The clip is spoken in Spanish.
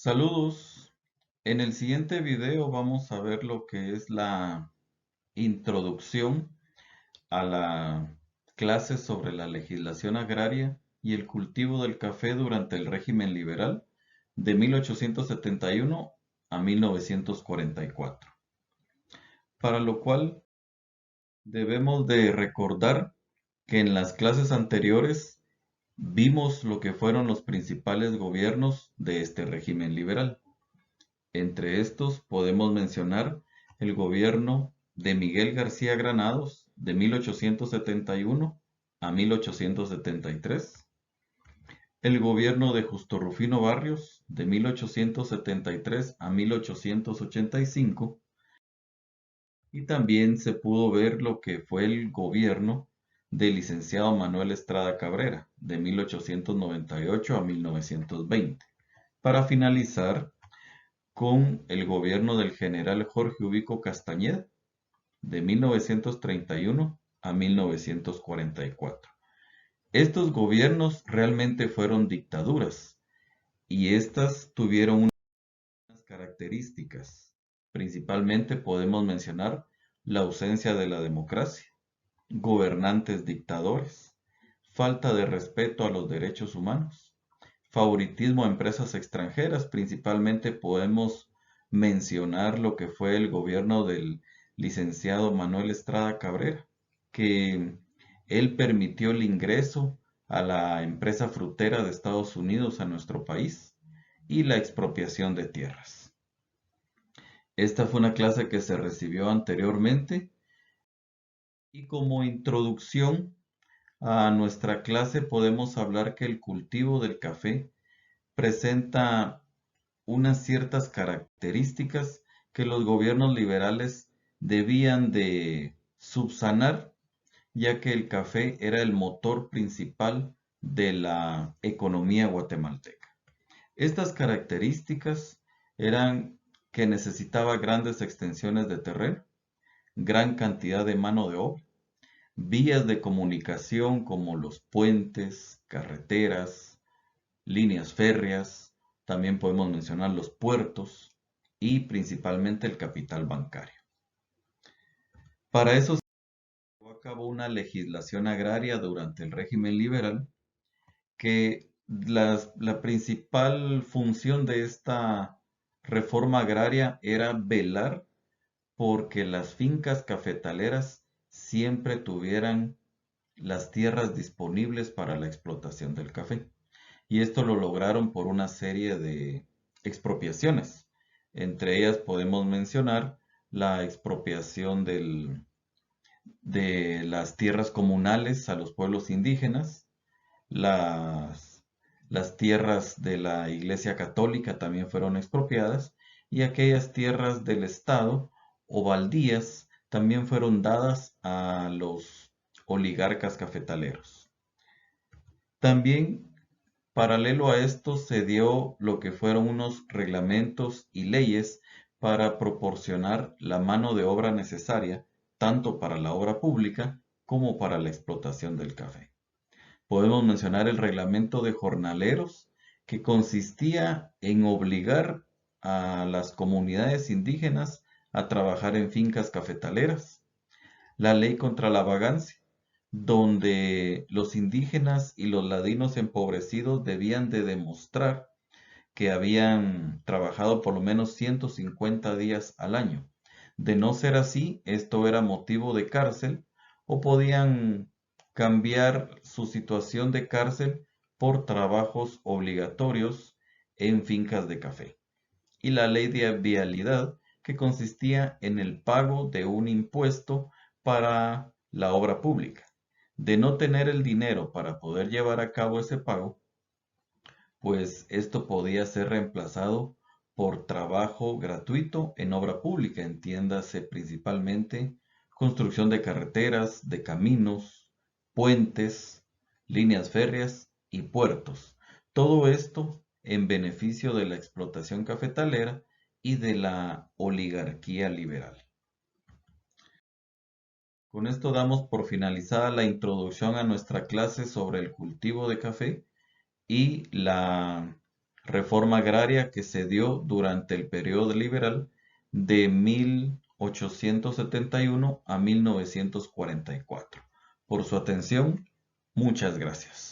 Saludos. En el siguiente video vamos a ver lo que es la introducción a la clase sobre la legislación agraria y el cultivo del café durante el régimen liberal de 1871 a 1944. Para lo cual debemos de recordar que en las clases anteriores vimos lo que fueron los principales gobiernos de este régimen liberal. Entre estos podemos mencionar el gobierno de Miguel García Granados de 1871 a 1873, el gobierno de Justo Rufino Barrios de 1873 a 1885, y también se pudo ver lo que fue el gobierno del licenciado Manuel Estrada Cabrera de 1898 a 1920, para finalizar con el gobierno del general Jorge Ubico Castañeda de 1931 a 1944. Estos gobiernos realmente fueron dictaduras y estas tuvieron unas características. Principalmente podemos mencionar la ausencia de la democracia, gobernantes dictadores, falta de respeto a los derechos humanos, favoritismo a empresas extranjeras. Principalmente podemos mencionar lo que fue el gobierno del licenciado Manuel Estrada Cabrera, que él permitió el ingreso a la empresa frutera de Estados Unidos a nuestro país y la expropiación de tierras. Esta fue una clase que se recibió anteriormente y como introducción a nuestra clase podemos hablar que el cultivo del café presenta unas ciertas características que los gobiernos liberales debían de subsanar, ya que el café era el motor principal de la economía guatemalteca. Estas características eran que necesitaba grandes extensiones de terreno, gran cantidad de mano de obra, vías de comunicación como los puentes, carreteras, líneas férreas, también podemos mencionar los puertos y principalmente el capital bancario. Para eso se llevó a cabo una legislación agraria durante el régimen liberal, que la principal función de esta reforma agraria era velar porque las fincas cafetaleras siempre tuvieran las tierras disponibles para la explotación del café. Y esto lo lograron por una serie de expropiaciones. Entre ellas podemos mencionar la expropiación de las tierras comunales a los pueblos indígenas, las, las tierras de la Iglesia Católica también fueron expropiadas, y aquellas tierras del Estado o baldías también fueron dadas a los oligarcas cafetaleros. También, paralelo a esto, se dio lo que fueron unos reglamentos y leyes para proporcionar la mano de obra necesaria tanto para la obra pública como para la explotación del café. Podemos mencionar el reglamento de jornaleros, que consistía en obligar a las comunidades indígenas a trabajar en fincas cafetaleras. La ley contra la vagancia, donde los indígenas y los ladinos empobrecidos debían de demostrar que habían trabajado por lo menos 150 días al año. De no ser así, esto era motivo de cárcel, o podían cambiar su situación de cárcel por trabajos obligatorios en fincas de café. Y la ley de vialidad, que consistía en el pago de un impuesto para la obra pública. De no tener el dinero para poder llevar a cabo ese pago, pues esto podía ser reemplazado por trabajo gratuito en obra pública, entiéndase principalmente construcción de carreteras, de caminos, puentes, líneas férreas y puertos. Todo esto en beneficio de la explotación cafetalera y de la oligarquía liberal. Con esto damos por finalizada la introducción a nuestra clase sobre el cultivo de café y la reforma agraria que se dio durante el periodo liberal de 1871 a 1944. Por su atención, muchas gracias.